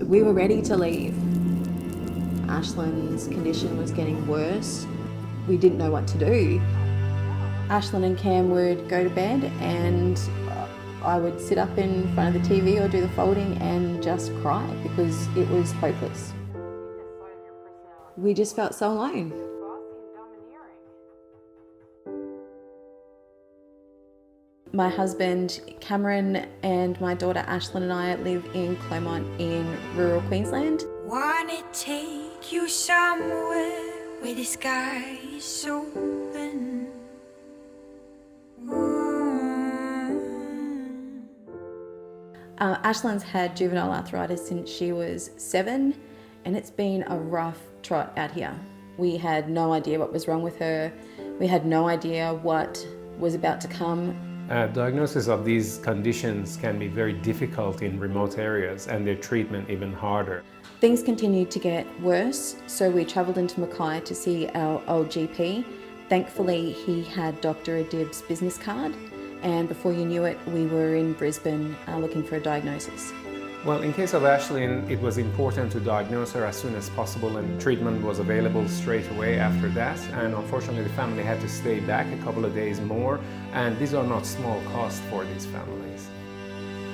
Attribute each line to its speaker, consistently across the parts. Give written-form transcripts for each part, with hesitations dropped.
Speaker 1: we were ready to leave. Ashlyn's condition was getting worse. We didn't know what to do. Ashlyn and Cam would go to bed and I would sit up in front of the TV or do the folding and just cry because it was hopeless. We just felt so alone. My husband Cameron and my daughter Ashlyn and I live in Clermont in rural Queensland.
Speaker 2: Wanna take you somewhere where the sky is open.
Speaker 1: Ashlyn's had juvenile arthritis since she was 7 and it's been a rough trot out here. We had no idea what was wrong with her. We had no idea what was about to come.
Speaker 3: Diagnosis of these conditions can be very difficult in remote areas and their treatment even harder.
Speaker 1: Things continued to get worse, so we travelled into Mackay to see our old GP. Thankfully, he had Dr. Adib's business card, and before you knew it, we were in Brisbane looking for a diagnosis.
Speaker 3: Well, in case of Ashlyn, it was important to diagnose her as soon as possible, and treatment was available straight away after that. And unfortunately, the family had to stay back a couple of days more, and these are not small costs for these families.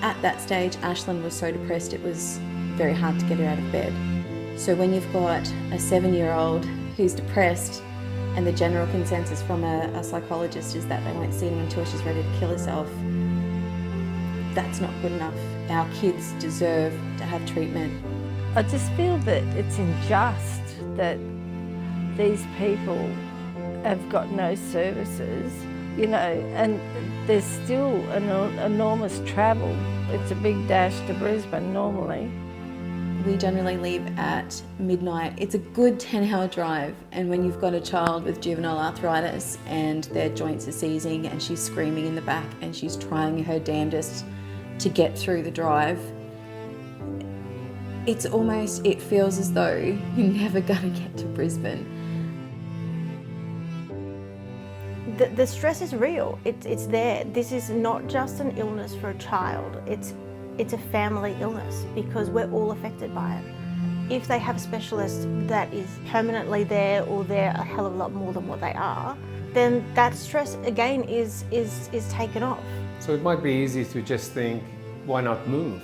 Speaker 1: At that stage, Ashlyn was so depressed it was very hard to get her out of bed. So when you've got a 7-year-old who's depressed, and the general consensus from a psychologist is that they won't see her until she's ready to kill herself, that's not good enough. Our kids deserve to have treatment.
Speaker 4: I just feel that it's unjust that these people have got no services, you know, and there's still an enormous travel. It's a big dash to Brisbane normally.
Speaker 1: We generally leave at midnight. It's a good 10-hour drive, and when you've got a child with juvenile arthritis and their joints are seizing and she's screaming in the back and she's trying her damnedest to get through the drive, it feels as though you're never gonna get to Brisbane.
Speaker 5: The stress is real, it's there. This is not just an illness for a child, it's a family illness because we're all affected by it. If they have a specialist that is permanently there or they're a hell of a lot more than what they are, then that stress again is taken off.
Speaker 3: So it might be easy to just think, why not move?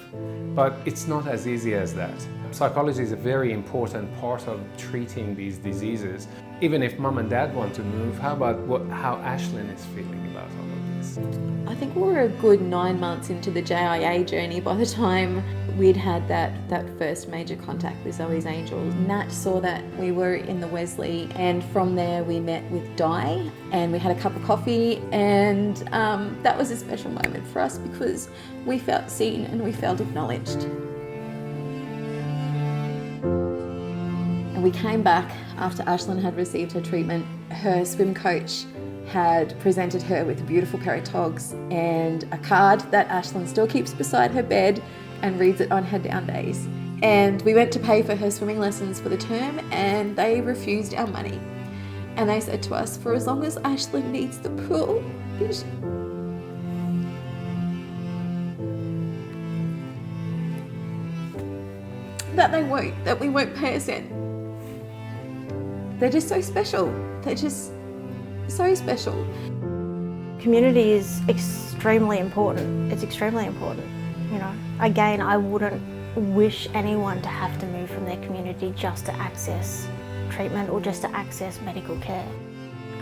Speaker 3: But it's not as easy as that. Psychology is a very important part of treating these diseases. Even if mum and dad want to move, how about how Ashlyn is feeling about all of this?
Speaker 1: I think we were a good 9 months into the JIA journey by the time we'd had that first major contact with Zoe's Angels. Nat saw that we were in the Wesley, and from there we met with Di and we had a cup of coffee, and that was a special moment for us because we felt seen and we felt acknowledged. And we came back after Ashlyn had received her treatment. Her swim coach had presented her with a beautiful pair of togs and a card that Ashlyn still keeps beside her bed and reads it on her down days. And we went to pay for her swimming lessons for the term and they refused our money. And they said to us, for as long as Ashlyn needs the pool, that we won't pay a cent. They're just so special. They're just so special.
Speaker 5: Community is extremely important. It's extremely important, you know. Again, I wouldn't wish anyone to have to move from their community just to access treatment or just to access medical care.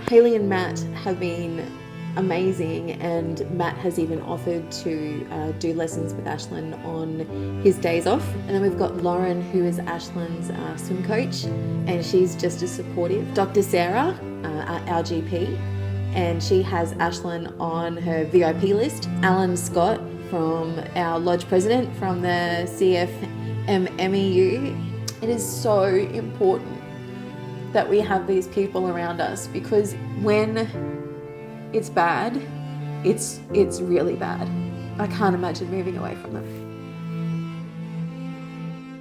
Speaker 1: Hayley and Matt have been amazing, and Matt has even offered to do lessons with Ashlyn on his days off. And then we've got Lauren, who is Ashlyn's swim coach, and she's just as supportive. Dr. Sarah, our GP, and she has Ashlyn on her VIP list. Alan Scott, from our lodge president from the CFMMEU. It is so important that we have these people around us, because when it's bad, it's really bad. I can't imagine moving away from them.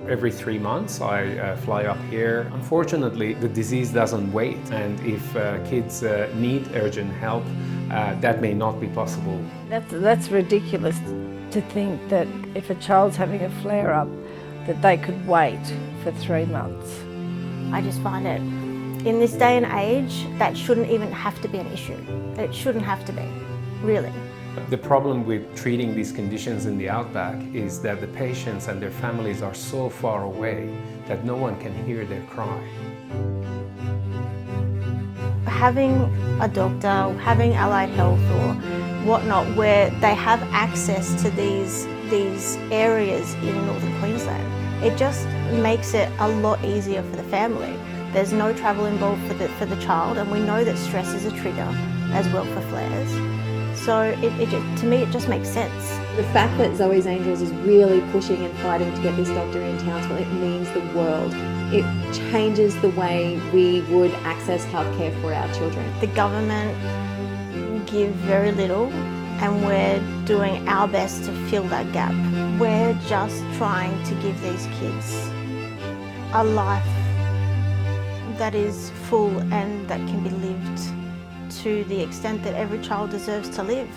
Speaker 3: Every 3 months I fly up here. Unfortunately, the disease doesn't wait, and if kids need urgent help, that may not be possible.
Speaker 4: That's ridiculous to think that if a child's having a flare-up that they could wait for 3 months.
Speaker 5: I just find it, in this day and age, that shouldn't even have to be an issue. It shouldn't have to be, really.
Speaker 3: The problem with treating these conditions in the outback is that the patients and their families are so far away that no one can hear their cry.
Speaker 5: Having a doctor, having allied health or whatnot, where they have access to these areas in northern Queensland, it just makes it a lot easier for the family. There's no travel involved for the child, and we know that stress is a trigger as well for flares. So to me, it just makes sense.
Speaker 1: The fact that Zoe's Angels is really pushing and fighting to get this doctor in Townsville, it means the world. It changes the way we would access healthcare for our children.
Speaker 5: The government give very little, and we're doing our best to fill that gap. We're just trying to give these kids a life that is full and that can be lived to the extent that every child deserves to live.